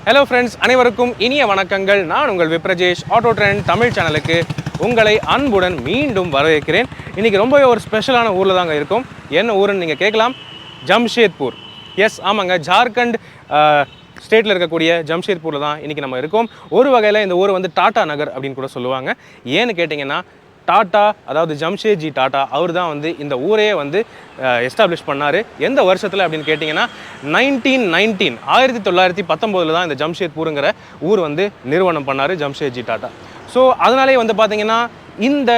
Hello friends, அனைவருக்கும் இனிய வணக்கங்கள். நான் உங்கள் விப்ரஜேஷ் AutoTrend தமிழ் சேனலுக்கு உங்களை அன்புடன் மீண்டும் வரவேற்கிறேன். இன்னைக்கு ரொம்பவே ஒரு ஸ்பெஷலான ஊர்ல தாங்க இருக்கும். என்ன ஊருன்னு நீங்க கேட்கலாம். ஜம்ஷேத்பூர். எஸ் ஆமாங்க, ஜார்க்கண்ட் ஸ்டேட்டில் இருக்கக்கூடிய ஜம்ஷேத்பூரில் தான் இன்றைக்கி நம்ம இருக்கோம். ஒரு வகையில் இந்த ஊர் வந்து டாடா நகர் அப்படின்னு கூட சொல்லுவாங்க. ஏன்னு கேட்டிங்கன்னா டாட்டா, அதாவது ஜம்ஷேத்ஜி டாட்டா, அவர் தான் வந்து இந்த ஊரையே வந்து எஸ்டாப்ளிஷ் பண்ணார். எந்த வருஷத்தில் அப்படின்னு கேட்டிங்கன்னா 1919 தான் இந்த ஜம்ஷேத்பூருங்கிற ஊர் வந்து நிறுவனம் பண்ணார் ஜம்ஷேத்ஜி டாட்டா. ஸோ அதனாலே வந்து பார்த்திங்கன்னா இந்த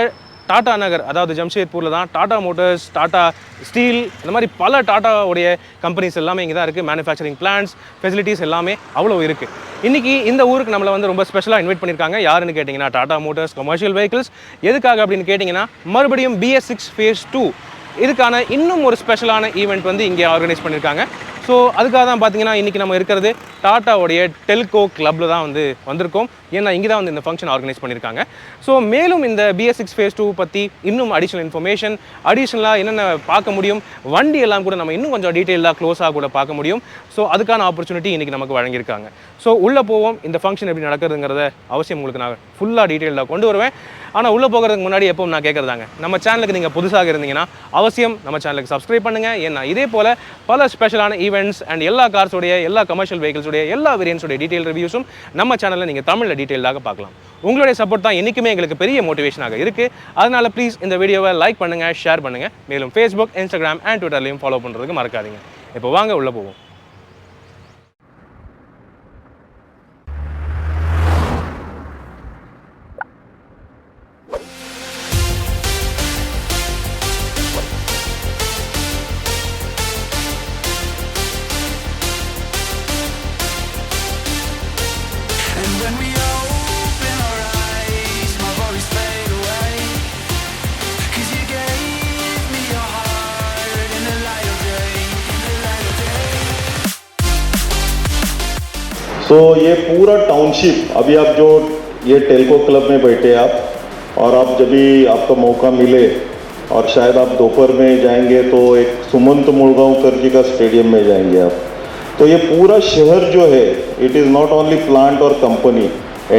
டாடா நகர், அதாவது ஜம்ஷேத்பூரில் தான் டாடா மோட்டர்ஸ், டாடா ஸ்டீல், இந்த மாதிரி பல டாட்டாவுடைய கம்பெனிஸ் எல்லாமே இங்கே தான் இருக்குது. மேனுஃபேக்சரிங் பிளான்ஸ், ஃபெசிலிட்டிஸ் எல்லாமே அவ்வளோ இருக்குது. இன்றைக்கி இந்த ஊருக்கு நம்மளை வந்து ரொம்ப ஸ்பெஷலாக இன்வைட் பண்ணியிருக்காங்க. யாருன்னு கேட்டிங்கன்னா டாடா மோட்டர்ஸ் கமர்ஷியல் வெஹிக்கிள்ஸ். எதுக்காக அப்படின்னு கேட்டிங்கன்னா மறுபடியும் BS6 Phase 2 இதுக்கான இன்னும் ஒரு ஸ்பெஷலான ஈவெண்ட் வந்து இங்கே ஆர்கனைஸ் பண்ணியிருக்காங்க. ஸோ அதுக்காக தான் பார்த்தீங்கன்னா இன்றைக்கி நம்ம இருக்கிறது டாட்டாவுடைய டெல்கோ கிளப்பில் தான் வந்து வந்திருக்கோம். ஏன்னா இங்கே தான் வந்து இந்த ஃபங்க்ஷன் ஆர்கனைஸ் பண்ணியிருக்காங்க. ஸோ மேலும் இந்த BS6 Phase 2 பற்றி இன்னும் அடிஷ்னல் இன்ஃபர்மேஷன், அடிஷ்னலாக என்னென்ன பார்க்க முடியும், வண்டி எல்லாம் கூட நம்ம இன்னும் கொஞ்சம் டீட்டெயிலாக க்ளோஸாக கூட பார்க்க முடியும். ஸோ அதுக்கான ஆப்பர்ச்சுனிட்டி இன்றைக்கி நமக்கு வழங்கியிருக்காங்க. ஸோ உள்ளே போவோம். இந்த ஃபங்க்ஷன் எப்படி நடக்குதுங்கிறத அவசியம் உங்களுக்கு நான் ஃபுல்லாக டீட்டெயிலாக கொண்டு வருவேன். ஆனால் உள்ளே போகிறதுக்கு முன்னாடி எப்பவும் நான் கேட்குறதாங்க, நம்ம சேனலுக்கு நீங்கள் புதுசாக இருந்தீங்கன்னா அவசியம் நம்ம சேனலுக்கு சப்ஸ்கிரைப் பண்ணுங்கள். ஏன்னா இதே போல் பல ஸ்பெஷலான ஈவெண்ட்ஸ் அண்ட் எல்லா கார்ஸோடைய, எல்லா கமர்ஷியல் வெஹிக்கிள்ஸோடைய, எல்லா வேரியன்ஸோடைய டீட்டெயில் ரிவ்யூஸும் நம்ம சேனலில் நீங்கள் தமிழில் டீட்டெயிலாக பார்க்கலாம். உங்களுடைய சப்போர்ட் தான் என்றைக்குமே எங்களுக்கு பெரிய மோட்டிவேஷனாக இருக்குது. அதனால் ப்ளீஸ் இந்த வீடியோவை லைக் பண்ணுங்கள், ஷேர் பண்ணுங்கள். மேலும் Facebook, Instagram அண்ட் ட்விட்டர்லையும் ஃபாலோ பண்ணுறதுக்கு மறக்காதீங்க. இப்போ வாங்க உள்ளே போவோம். तो ये पूरा टाउनशिप, अभी आप जो ये टेल्को क्लब में बैठे आप, और आप जब भी आपका मौका मिले और शायद आप दोपहर में जाएंगे तो एक सुमंत मुड़गांवकर जी का स्टेडियम में जाएंगे आप. तो ये पूरा शहर जो है, it is not only plant और company,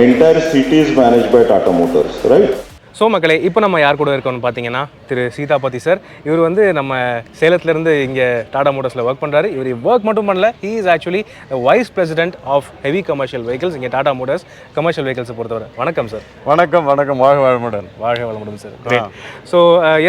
entire city is managed by Tata Motors, right? So மக்களே, இப்போ நம்ம யார் கூட இருக்கோம்னு பார்த்தீங்கன்னா திரு சீதாபதி சார். இவர் வந்து நம்ம சேலத்துலேருந்து இங்கே டாடா மோட்டர்ஸில் ஒர்க் பண்ணுறாரு. இவர் ஒர்க் மட்டும் பண்ணல, he is actually vice president of heavy commercial vehicles இங்கே டாடா மோட்டர்ஸ் கமர்ஷியல் வெஹிக்கிள்ஸை பொறுத்தவரை. வணக்கம் சார். வணக்கம். வணக்கம். வாழ்க வளமுடன். வாழ்க வளமுடன் sir. Great. So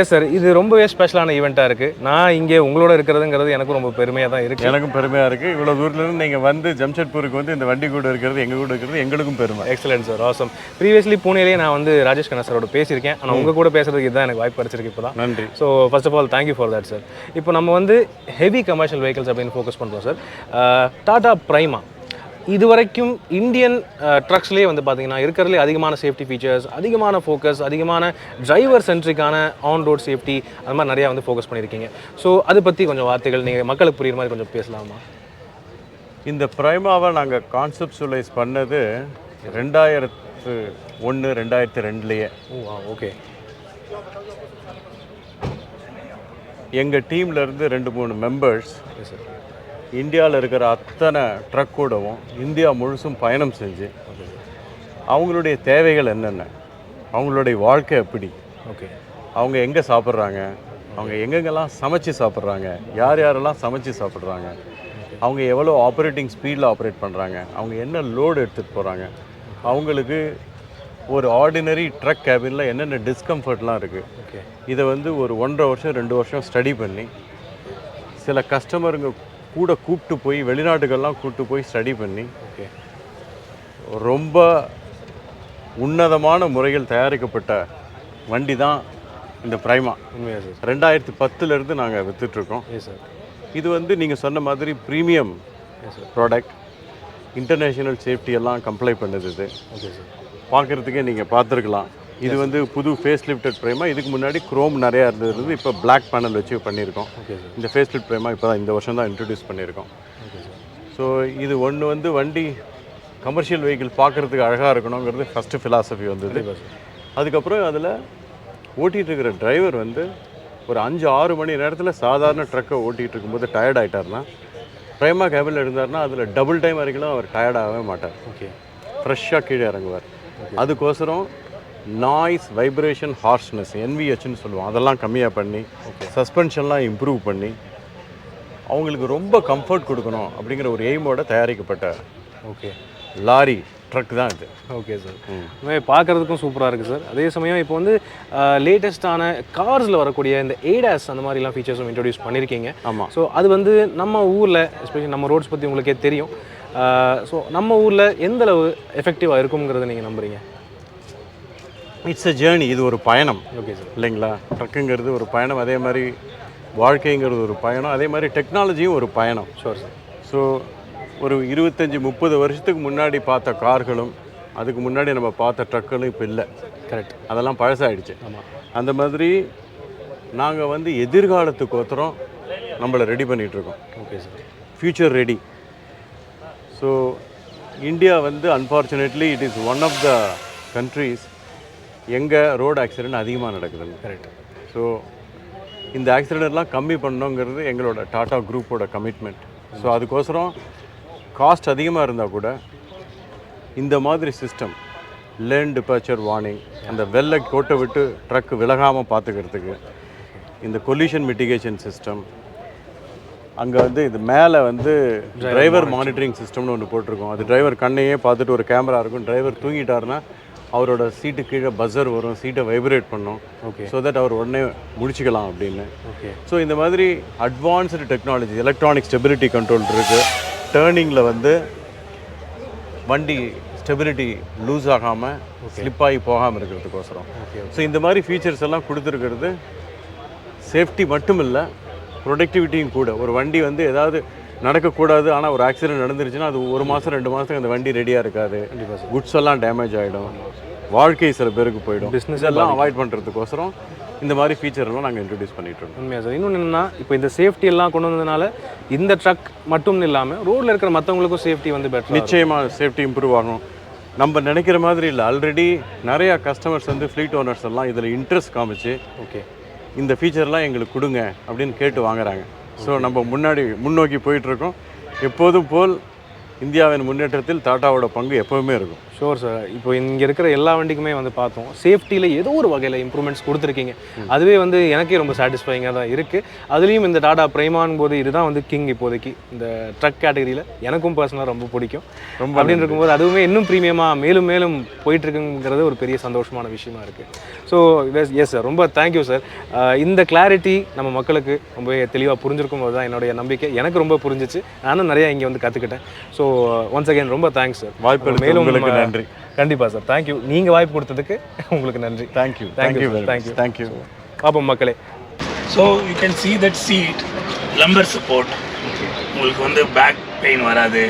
yes sir, இது ரொம்பவே ஸ்பெஷலான ஈவெண்ட்டாக இருக்குது. நான் இங்கே உங்களோட இருக்கிறதுங்கிறது எனக்கும் ரொம்ப பெருமையாக தான் இருக்குது. எனக்கும் பெருமையாக இருக்குது. இவ்வளோ தூரத்துலேருந்து நீங்கள் வந்து ஜம்ஷெட்பூருக்கு வந்து இந்த வண்டி கூட இருக்கிறது, எங்கள் கூட இருக்கிறது எங்களுக்கும் பெருமை. Excellent sir, awesome. ப்ரீவியஸ்லி பூனேலேயே நான் வந்து ராஜேஷ் கண்ணா சாரோட பேசியிருக்கேன். ஆனால் உங்கள் கூட பேசுறதுக்கு இதுதான் எனக்கு வாய்ப்பு கிடைச்சிருக்கு இப்போ தான். நன்றி. So first of all thank you for that sir. இப்போ நம்ம வந்து ஹெவி கமர்ஷியல் வெஹிக்கிள்ஸ் அப்படின்னு ஃபோக்கஸ் பண்ணுறோம் சார். டாடா பிரைமா இது வரைக்கும் இந்தியன் ட்ரக்ஸ்லேயே வந்து பார்த்தீங்கன்னா இருக்கிறதுலே அதிகமான சேஃப்டி ஃபீச்சர்ஸ், அதிகமான ஃபோக்கஸ், அதிகமான டிரைவர் சென்ட்ரிக்கான ஆன் ரோட் சேஃப்டி, அது மாதிரி நிறையா வந்து ஃபோக்கஸ் பண்ணியிருக்கீங்க. ஸோ அதை பற்றி கொஞ்சம் வார்த்தைகள் நீங்கள் மக்களுக்கு புரியுற மாதிரி கொஞ்சம் பேசலாமா? இந்த பிரைமாவை நாங்கள் கான்செப்டுவலைஸ் பண்ணது 2001, 2002லேயே. ஓகே. எங்கள் டீம்லேருந்து 2-3 மெம்பர்ஸ் இந்தியாவில் இருக்கிற அத்தனை ட்ரக்கோடவும் இந்தியா முழுசும் பயணம் செஞ்சு அவங்களுடைய தேவைகள் என்னென்ன, அவங்களுடைய வாழ்க்கை எப்படி, ஓகே, அவங்க எங்கே சாப்பிட்றாங்க, அவங்க எங்கெங்கெல்லாம் சமைச்சு சாப்பிட்றாங்க, யார் யாரெல்லாம் சமைச்சு சாப்பிட்றாங்க, அவங்க எவ்வளோ ஆப்ரேட்டிங் ஸ்பீடில் ஆப்ரேட் பண்ணுறாங்க, அவங்க என்ன லோடு எடுத்துகிட்டு போகிறாங்க, அவங்களுக்கு ஒரு ஆர்டினரி ட்ரக் கேபினில் என்னென்ன டிஸ்கம்ஃபர்ட்லாம் இருக்குது. ஓகே. இதை வந்து ஒரு 1.5 வருஷம் 2 வருஷம் ஸ்டடி பண்ணி சில கஸ்டமருங்க கூட கூப்பிட்டு போய் வெளிநாட்டுகள்லாம் கூப்பிட்டு போய் ஸ்டடி பண்ணி, ஓகே, ரொம்ப உன்னதமான முறையில் தயாரிக்கப்பட்ட வண்டி தான் இந்த பிரைமா. உண்மையாக சார். 2010லேருந்து நாங்கள் விற்றுட்ருக்கோம். சார், இது வந்து நீங்கள் சொன்ன மாதிரி ப்ரீமியம் ப்ராடக்ட், இன்டர்நேஷ்னல் சேஃப்டியெல்லாம் கம்ப்ளை பண்ணுது. இது ஓகே சார். பார்க்குறதுக்கே நீங்கள் பார்த்துருக்கலாம். இது வந்து புது ஃபேஸ் லிஃப்டட் பிரேமா. இதுக்கு முன்னாடி குரோம் நிறையா இருந்தது, இப்போ பிளாக் பேனல் வச்சு பண்ணியிருக்கோம். இந்த ஃபேஸ் லிஃப்ட் பிரேமா இப்போ தான் இந்த வருஷம் தான் இன்ட்ரடியூஸ் பண்ணியிருக்கோம். ஸோ இது ஒன்று வந்து வண்டி கமர்ஷியல் வெஹிக்கிள் பார்க்குறதுக்கு அழகாக இருக்கணுங்கிறது ஃபஸ்ட்டு ஃபிலாசபி வந்தது. அதுக்கப்புறம் அதில் ஓட்டிகிட்டு இருக்கிற டிரைவர் வந்து ஒரு 5-6 மணி நேரத்தில் சாதாரண ட்ரக்கை ஓட்டிகிட்டு இருக்கும்போது டயர்ட் ஆகிட்டார்னா ப்ரைமா கேபினில் இருந்தார்னா அதில் டபுள் டைம் வரைக்கும் அவர் டயர்டாகவே மாட்டார். ஓகே. ஃப்ரெஷ்ஷாக கீழே இறங்குவார். அதுக்கோசரம் நாய்ஸ், வைப்ரேஷன், ஹார்ஷ்னஸ், NVHன்னு சொல்லுவோம், அதெல்லாம் கம்மியாக பண்ணி சஸ்பென்ஷன்லாம் இம்ப்ரூவ் பண்ணி அவங்களுக்கு ரொம்ப கம்ஃபர்ட் கொடுக்கணும் அப்படிங்கிற ஒரு எய்மோட தயாரிக்கப்பட்ட லாரி ட்ரக் தான் இது. Okay sir. பார்க்குறதுக்கும் சூப்பராக இருக்குது சார். அதே சமயம் இப்போ வந்து லேட்டஸ்ட்டான கார்ஸில் வரக்கூடிய இந்த ADAS அந்த மாதிரிலாம் ஃபீச்சர்ஸும் இன்ட்ரடியூஸ் பண்ணியிருக்கீங்க. ஆமாம். ஸோ அது வந்து நம்ம ஊரில் எஸ்பெஷலி நம்ம ரோட்ஸ் பற்றி உங்களுக்கே தெரியும். ஸோ நம்ம ஊரில் எந்த அளவு எஃபெக்டிவாக இருக்குங்கிறத நீங்கள் நம்புறீங்க? It's a journey. இது ஒரு பயணம். Okay sir. இல்லைங்களா? ட்ரக்குங்கிறது ஒரு பயணம், அதே மாதிரி வாழ்க்கைங்கிறது ஒரு பயணம், அதே மாதிரி டெக்னாலஜியும் ஒரு பயணம். Sure sir. ஸோ ஒரு 25-30 வருஷத்துக்கு முன்னாடி பார்த்த கார்களும் அதுக்கு முன்னாடி நம்ம பார்த்த ட்ரக்குகளும் இப்போ இல்லை. கரெக்ட். அதெல்லாம் பழசாயிடுச்சு. ஆமாம். அந்த மாதிரி நாங்கள் வந்து எதிர்காலத்துக்கோசரம் நம்மளை ரெடி பண்ணிகிட்ருக்கோம். Okay sir. Future ready. So India வந்து unfortunately it is one of the countries எங்கே ரோடு ஆக்சிடெண்ட் அதிகமாக நடக்குதுன்னு. கரெக்ட். ஸோ இந்த ஆக்சிடெண்ட்லாம் கம்மி பண்ணணுங்கிறது எங்களோட டாடா குரூப்போட கமிட்மெண்ட். ஸோ அதுக்கோசரம் காஸ்ட் அதிகமாக இருந்தால் கூட இந்த மாதிரி சிஸ்டம், லேன் டிபார்ச்சர் வார்னிங், அந்த வெள்ளை கோட்டை விட்டு ட்ரக் விலகாமல் பார்த்துக்கிறதுக்கு இந்த கொல்யூஷன் மிட்டிகேஷன் சிஸ்டம், அங்கே வந்து இது மேலே வந்து டிரைவர் மானிட்டரிங் சிஸ்டம்னு ஒன்று போட்டிருக்கோம். அது டிரைவர் கண்ணையே பார்த்துட்டு ஒரு கேமரா இருக்கும். டிரைவர் தூங்கிட்டாருன்னா அவரோட சீட்டு கீழே பஸ்ஸர் வரும், சீட்டை வைப்ரேட் பண்ணும். ஓகே. ஸோ தட் அவர் உடனே முடிச்சுக்கலாம் அப்படின்னு. ஓகே. ஸோ இந்த மாதிரி advanced technology, electronic stability control இருக்குது. டேர்னிங்கில் வந்து வண்டி ஸ்டெபிலிட்டி லூஸ் ஆகாமல் ஸ்லிப் ஆகி போகாமல் இருக்கிறதுக்கோசரம். ஸோ இந்த மாதிரி ஃபீச்சர்ஸ் எல்லாம் கொடுத்துருக்கிறது சேஃப்டி மட்டும் இல்லை, ப்ரொடக்டிவிட்டியும் கூட. ஒரு வண்டி வந்து ஏதாவது நடக்கக்கூடாது, ஆனால் ஒரு ஆக்சிடென்ட் நடந்துருச்சுன்னா அது 1 மாதம் 2 மாதத்துக்கு அந்த வண்டி ரெடியாக இருக்காது. குட்ஸ் எல்லாம் டேமேஜ் ஆகிடும், வாழ்க்கை சில பேருக்கு போயிடும். பிஸ்னஸ் எல்லாம் அவாய்ட் பண்ணுறதுக்கோசரம் இந்த மாதிரி ஃபீச்சர்லாம் நாங்கள் இன்ட்ரடியூஸ் பண்ணிட்டுருக்கோம். உண்மையாக சார். இன்னொன்று என்னென்னா, இப்போ இந்த சேஃப்டி எல்லாம் கொண்டு வந்ததுனால இந்த ட்ரக் மட்டும் இல்லாமல் ரோட்டில் இருக்கிற மற்றவங்களுக்கும் சேஃப்டி வந்து பெட்டர். நிச்சயமாக சேஃப்டி இம்ப்ரூவ் ஆகணும். நம்ம நினைக்கிற மாதிரி இல்லை, ஆல்ரெடி நிறையா கஸ்டமர்ஸ் வந்து ஃப்ளீட் ஓனர்ஸ் எல்லாம் இதில் இன்ட்ரெஸ்ட் காமிச்சு ஓகே இந்த ஃபீச்சர்லாம் எங்களுக்கு கொடுங்க அப்படின்னு கேட்டு வாங்குறாங்க. ஸோ நம்ம முன்னோக்கி போயிட்டுருக்கோம். எப்போதும் போல் இந்தியாவின் முன்னேற்றத்தில் டாட்டாவோட பங்கு எப்போவுமே இருக்கும். Sure sir. இப்போ இங்கே இருக்கிற எல்லா வண்டிக்குமே வந்து பார்த்தோம், சேஃப்டியில் ஏதோ ஒரு வகையில் இம்ப்ரூவ்மெண்ட்ஸ் கொடுத்துருக்கீங்க. அதுவே வந்து எனக்கே ரொம்ப சாட்டிஸ்ஃபைங்காக தான் இருக்குது. அதுலேயும் இந்த டாடா பிரைமான் போது இதுதான் வந்து கிங் இப்போதைக்கு இந்த ட்ரக் கேட்டகரியில். எனக்கும் பர்சனலாக ரொம்ப பிடிக்கும். ரொம்ப அப்படின்னு இருக்கும்போது அதுவுமே இன்னும் ப்ரீமியமாக மேலும் மேலும் போயிட்டுருக்குங்கிறது ஒரு பெரிய சந்தோஷமான விஷயமா இருக்குது. ஸோ எஸ் சார், ரொம்ப தேங்க்யூ சார். இந்த கிளாரிட்டி நம்ம மக்களுக்கு ரொம்ப தெளிவாக புரிஞ்சிருக்கும் போது தான் என்னுடைய நம்பிக்கை. எனக்கு ரொம்ப புரிஞ்சிச்சு. நானும் நிறையா இங்கே வந்து கற்றுக்கிட்டேன். ஸோ ஒன்ஸ் அகேன் ரொம்ப தேங்க்ஸ் சார். வாய்ப்பு மேலும் நன்றி. கண்டிப்பாக சார். தேங்க்யூ. நீங்கள் வாய்ப்பு கொடுத்ததுக்கு உங்களுக்கு நன்றி. தேங்க்யூ. தேங்க்யூ. பாப்போம் மக்களே. So you can see that seat lumbar support. உங்களுக்கு வந்து பேக் பெயின் வராது.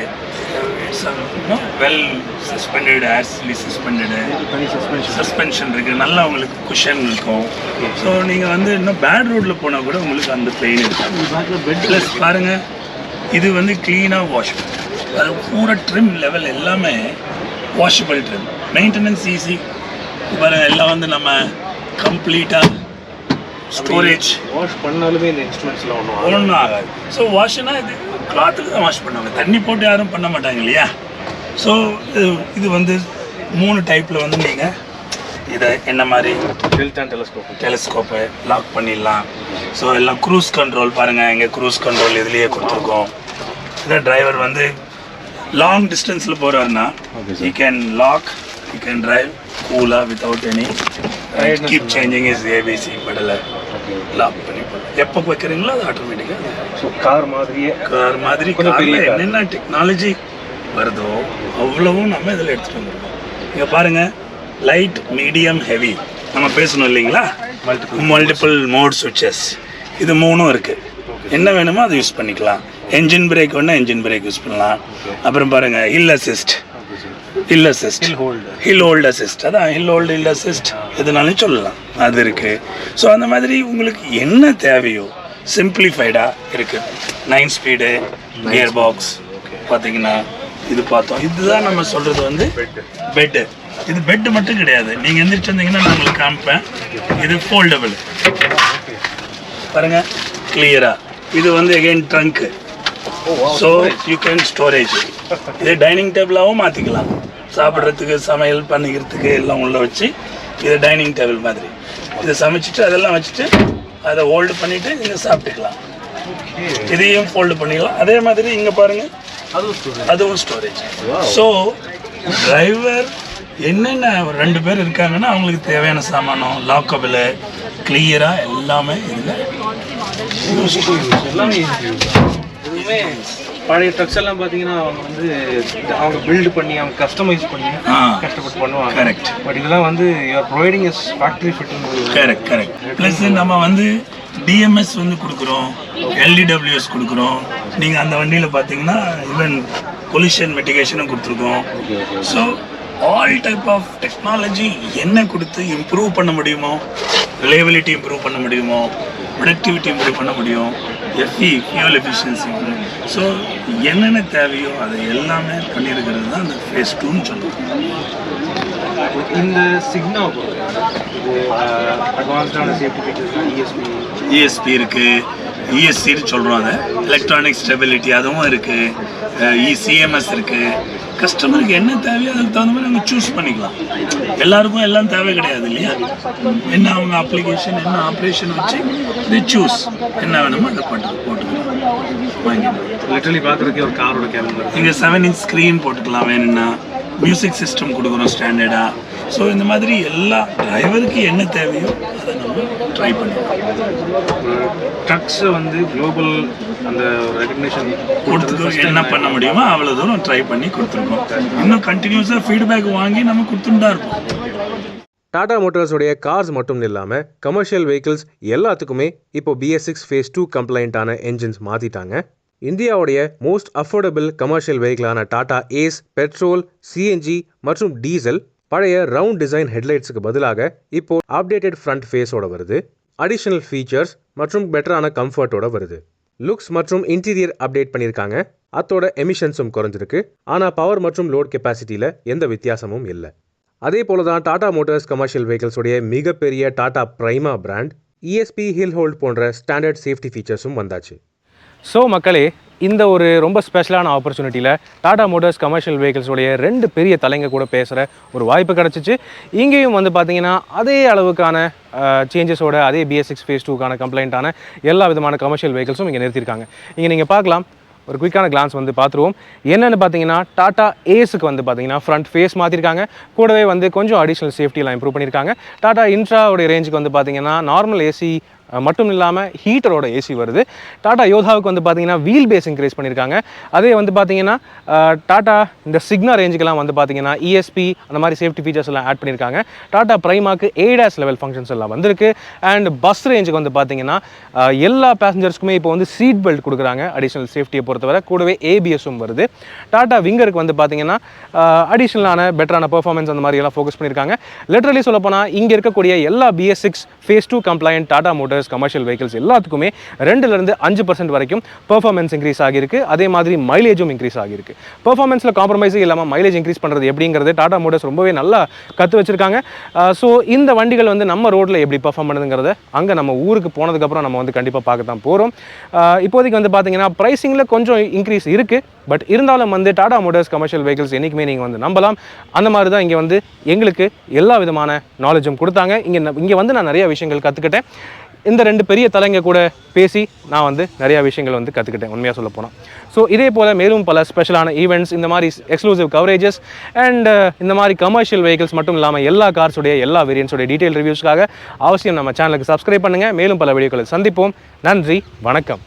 இட்ஸ் வெல் சஸ்பெண்டட், ஆர்ஸ்லி சஸ்பெண்டடு சஸ்பென்ஷன் இருக்குது. நல்லா உங்களுக்கு குஷன் இருக்கும். ஸோ நீங்கள் வந்து இன்னும் பேட் ரோட்டில் போனால் கூட உங்களுக்கு அந்த பெயின் இருக்கும். ப்ளஸ் பாருங்கள், இது வந்து க்ளீனாக வாஷ், அது பூரா ட்ரிம் லெவல் எல்லாமே வாஷபிள் ட்ரிம், மெயின்டெனன்ஸ் ஈஸி. பாருங்கள், எல்லாம் வந்து நம்ம கம்ப்ளீட்டாக ஸ்டோரேஜ் வாஷ் பண்ணாலுமே இந்த இன்ஸ்ட்ருமெண்ட்ஸ்லாம் ஒன்றும் ஆகாது. ஸோ வாஷ்னா இது கிளாத்துக்கு தான் வாஷ் பண்ணுவாங்க, தண்ணி போட்டு யாரும் பண்ண மாட்டாங்க இல்லையா. ஸோ இது வந்து 3 டைப்பில் வந்து நீங்கள் இதை என்ன மாதிரி டெலிஸ்கோப்பை லாக் பண்ணிடலாம். ஸோ எல்லாம் க்ரூஸ் கண்ட்ரோல் பாருங்கள், எங்கள் க்ரூஸ் கண்ட்ரோல் இதுலேயே கொடுத்துருக்கோம். இதை டிரைவர் வந்து லாங் டிஸ்டன்ஸில் போகிறாருன்னா you can lock, you can drive கூலாக without any keep changing is ABC பெடலை லாக் பண்ணி எப்போ வைக்கிறீங்களோ அது ஆட்டோமேட்டிக்காக. ஸோ கார் மாதிரி என்னென்ன டெக்னாலஜி வருதோ அவ்வளவும் நம்ம இதில் எடுத்துகிட்டு வந்துருக்கோம். இங்கே பாருங்கள், லைட், மீடியம், ஹெவி நம்ம பேசணும் இல்லைங்களா. மல்டிபிள் மோட் சுவிட்சஸ் இது 3 இருக்குது. என்ன வேணுமோ அதை யூஸ் பண்ணிக்கலாம். என்ஜின் பிரேக் வேணா என்ஜின் பிரேக் யூஸ் பண்ணலாம். அப்புறம் பாருங்கள், hill assist, hill hold assist, அதான் ஹில் ஹோல்டு, ஹில் அசிஸ்ட் எதுனாலும் சொல்லலாம், அது இருக்குது. ஸோ அந்த மாதிரி உங்களுக்கு என்ன தேவையோ சிம்பிளிஃபைடாக இருக்குது. 9 ஸ்பீடு கியர் பாக்ஸ் பார்த்தீங்கன்னா இது பார்த்தோம். இதுதான் நம்ம சொல்கிறது வந்து பெட்டு. இது பெட்டு மட்டும் கிடையாது, நீங்கள் எந்திரிச்சு வந்தீங்கன்னா நான் உங்களுக்கு காமிப்பேன். இது ஃபோல்டபுள் பாருங்கள் கிளியராக. இது வந்து again trunk. So you can storage. இது டைனிங் டேபிளாகவும் மாற்றிக்கலாம், சாப்பிட்றதுக்கு சமையல் பண்ணிக்கிறதுக்கு எல்லாம் உள்ளே வச்சு. இது டைனிங் டேபிள் மாதிரி. இதை சமைச்சிட்டு அதெல்லாம் வச்சுட்டு அதை ஹோல்டு பண்ணிவிட்டு இங்கே சாப்பிட்டுக்கலாம். இதையும் ஃபோல்டு பண்ணிக்கலாம். அதே மாதிரி இங்கே பாருங்கள், அதுவும் ஸ்டோரேஜ். ஸோ டிரைவர் என்னென்ன 2 பேர் இருக்காங்கன்னா அவங்களுக்கு தேவையான சாமானம் லாக்கபிள் கிளியராக எல்லாமே இதில் எல்லாமே எதுவுமே பழைய ட்ரக்ஸ் எல்லாம் பார்த்தீங்கன்னா அவங்க வந்து அவங்க பில்டு பண்ணி அவங்க கஸ்டமைஸ் பண்ணி கஷ்டப்பட்டு பண்ணுவாங்க. கரெக்ட். பட் இதெல்லாம் வந்து you're providing as factory fitting. Correct. Plus நம்ம வந்து டிஎம்எஸ் வந்து கொடுக்குறோம், எல்டிடபிள்யூஎஸ் கொடுக்குறோம். நீங்கள் அந்த வண்டியில் பார்த்தீங்கன்னா ஈவன் பொல்யூஷன் மிட்டிகேஷனும் கொடுத்துருக்கோம். So all type of technology என்ன கொடுத்து இம்ப்ரூவ் பண்ண முடியுமோ, ரிலையபிலிட்டி இம்ப்ரூவ் பண்ண முடியுமோ, ப்ரொடக்டிவிட்டி இம்ப்ரூவ் பண்ண முடியும், ஃபியூல் எஃபிஷியன்சி. ஸோ என்னென்ன தேவையோ அதை எல்லாமே பண்ணியிருக்கிறது தான் அந்த ஃபேஸ் 2ன்னு சொல்லுவோம். இந்த சிக்னா இது அட்வான்ஸ்டான சேஃப்டி ஃபீச்சர்ஸ் இஎஸ்பி இருக்குது, இஎஸ்சின்னு சொல்கிறோம். அதை எலக்ட்ரானிக் ஸ்டெபிலிட்டி அதுவும் இருக்குது, இசிஎம்எஸ் இருக்குது. கஸ்டமருக்கு என்ன தேவையோ அதுக்கு தகுந்த மாதிரி அவங்க சூஸ் பண்ணிக்கலாம். எல்லாருக்கும் எல்லாம் தேவை கிடையாது இல்லையா? என்ன அவங்க அப்ளிகேஷன் என்ன ஆப்ரேஷன் வச்சு இது சூஸ் என்ன வேணுமோ அதை போட்டுக்கலாம், வாங்கிக்கலாம். லிட்டரலி பார்க்குறதுக்கே ஒரு காரோட கேமரா. இங்கே 7 இன்ச் ஸ்க்ரீன் போட்டுக்கலாம் வேணும்னா. மியூசிக் சிஸ்டம் கொடுக்குறோம் ஸ்டாண்டர்டாக. ஸோ இந்த மாதிரி எல்லா டிரைவருக்கு என்ன தேவையோ அதை நம்ம ட்ரை பண்ணிக்கலாம். ட்ரக்ஸை வந்து குளோபல் அந்த ரெகக்னிஷன் கொடுத்துட்டு என்ன பண்ண முடியுமோ அவ்வளோ தூரம் ட்ரை பண்ணி கொடுத்துருக்கோம். இன்னும் கண்டினியூஸாக ஃபீட்பேக் வாங்கி நம்ம கொடுத்துட்டு இருப்போம். டாடா மோட்டார்ஸோடைய கார்ஸ் மட்டும் இல்லாமல் கமர்ஷியல் வெஹிக்கிள்ஸ் எல்லாத்துக்குமே இப்போ BS6 ஃபேஸ் 2 கம்ப்ளைண்ட்டான என்ஜின்ஸ் மாற்றிட்டாங்க. இந்தியாவுடைய மோஸ்ட் அஃபோர்டபுள் கமர்ஷியல் வெஹிக்கிளான டாடா ஏஸ் பெட்ரோல், சிஎன்ஜி மற்றும் டீசல் பழைய ரவுண்ட் டிசைன் ஹெட்லைட்ஸுக்கு பதிலாக இப்போ அப்டேட்டட் ஃப்ரண்ட் ஃபேஸோட வருது. அடிஷனல் ஃபீச்சர்ஸ் மற்றும் பெட்டரான கம்ஃபர்ட்டோட வருது. லுக்ஸ் மற்றும் இன்டீரியர் அப்டேட் பண்ணியிருக்காங்க. அதோட எமிஷன்ஸும் குறைஞ்சிருக்கு. ஆனால் பவர் மற்றும் லோட் கெப்பாசிட்டியில் எந்த வித்தியாசமும் இல்லை. அதே போல தான் டாடா மோட்டார்ஸ் கமர்ஷியல் வெஹிக்கிள்ஸோடைய மிகப்பெரிய Tata Prima brand ESP hill hold போன்ற ஸ்டாண்டர்ட் சேஃப்டி ஃபீச்சர்ஸும் வந்தாச்சு. ஸோ மக்களே, இந்த ஒரு ரொம்ப ஸ்பெஷலான ஆப்பர்ச்சுனிட்டியில் டாடா மோட்டார்ஸ் கமர்ஷியல் வெஹிக்கிள்ஸோடைய 2 பெரிய தலைங்க கூட பேசுகிற ஒரு வாய்ப்பு கிடச்சிச்சு. இங்கேயும் வந்து பார்த்தீங்கன்னா அதே அளவுக்கான சேஞ்சஸோட அதே BS6 ஃபேஸ் 2க்கான கம்ப்ளைண்ட்டான எல்லா விதமான கமர்ஷியல் வெஹிக்கிள்ஸும் இங்கே நிறுத்தியிருக்காங்க. இங்கே நீங்கள் பார்க்கலாம். ஒரு குயிக்கான கிளான்ஸ் வந்து பார்த்துருவோம். என்னென்னு பார்த்தீங்கன்னா டாடா ஏஸுக்கு வந்து பார்த்தீங்கன்னா ஃப்ரண்ட் ஃபேஸ் மாற்றிருக்காங்க. கூடவே வந்து கொஞ்சம் அடிஷனல் சேஃப்டியெலாம் இம்ப்ரூவ் பண்ணியிருக்காங்க. டாடா இன்ட்ராவுடைய ரேஞ்சுக்கு வந்து பார்த்தீங்கன்னா நார்மல் ஏசி மட்டும் இல்லாமல் ஹீட்டரோட ஏசி வருது. டாடா யோதாவுக்கு வந்து பார்த்தீங்கன்னா வீல் பேஸ் இன்க்ரீஸ் பண்ணியிருக்காங்க. அதே வந்து பார்த்தீங்கன்னா டாடா இந்த சிக்னா ரேஞ்சுக்கெல்லாம் வந்து பார்த்தீங்கன்னா ESP அந்த மாதிரி சேஃப்டி ஃபீச்சர்ஸ் எல்லாம் ஆட் பண்ணியிருக்காங்க. டாடா பிரைமாக்கு ADAS லெவல் ஃபங்க்ஷன்ஸ் எல்லாம் வந்திருக்கு. அண்ட் பஸ் ரேஞ்சுக்கு வந்து பார்த்தீங்கன்னா எல்லா பேசஞ்சர்ஸ்க்குமே இப்போ வந்து சீட் பெல்ட் கொடுக்குறாங்க அடிஷனல் சேஃப்டியை பொறுத்தவரை. கூடவே ABSம் வருது. டாடா விங்கருக்கு வந்து பார்த்தீங்கன்னா அடிஷனலான பெட்டரான பெர்ஃபார்மன்ஸ் அந்த மாதிரி எல்லாம் ஃபோக்கஸ் பண்ணியிருக்காங்க. லிட்டரலி சொல்லப்போனால் இங்கே இருக்கக்கூடிய எல்லா BS6 phase 2 compliant Tata Motors commercial vehicles எல்லாத்துக்குமே 2லேருந்து 5% வரைக்கும் பெர்ஃபார்மன்ஸ் இன்க்ரீஸ் ஆகிருக்கு. அதே மாதிரி மைலேஜும் இன்க்ரீஸ் ஆகிருக்கு. பெர்ஃபார்மன்ஸில் காம்ப்ரமைஸே இல்லாமல் மைலேஜ் இன்க்ரீஸ் பண்ணுறது எப்படிங்கிறது டாடா மோட்டார்ஸ் ரொம்பவே நல்லா கற்று வச்சிருக்காங்க. ஸோ இந்த வண்டிகள் வந்து நம்ம ரோட்டில் எப்படி பெர்ஃபார்ம் பண்ணுதுங்கிறத அங்கே நம்ம ஊருக்கு போனதுக்கப்புறம் நம்ம வந்து கண்டிப்பாக பார்க்க தான் போகிறோம். இப்போதைக்கு வந்து பார்த்தீங்கன்னா ப்ரைஸிங்கில் கொஞ்சம் இன்க்ரீஸ் இருக்குது. பட் இருந்தாலும் வந்து டாடா மோட்டார்ஸ் கமர்ஷியல் வெஹிக்கிள்ஸ் என்றைக்குமே நீங்கள் வந்து நம்பலாம். அந்த மாதிரி தான் இங்கே வந்து எங்களுக்கு எல்லா விதமான நாலேஜும் கொடுத்தாங்க. இங்கே வந்து நான் நிறைய விஷயங்கள் கற்றுக்கிட்டேன். இந்த 2 பெரிய தலைங்க கூட பேசி நான் வந்து நிறையா விஷயங்கள் வந்து கற்றுக்கிட்டேன் உண்மையாக சொல்ல போனால். ஸோ இதே போல் மேலும் பல ஸ்பெஷலான ஈவெண்ட்ஸ், இந்த மாதிரி எக்ஸ்க்ளூசிவ் கவரேஜஸ் அண்ட் இந்த மாதிரி கமர்ஷியல் வெஹிக்கிள்ஸ் மட்டும் இல்லாமல் எல்லா கார்ஸுடைய எல்லா வேரியன்ஸோடைய டீட்டெயில் ரிவ்யூஸ்க்காக அவசியம் நம்ம சேனலுக்கு சப்ஸ்கிரைப் பண்ணுங்கள். மேலும் பல வீடியோக்களை சந்திப்போம். நன்றி, வணக்கம்.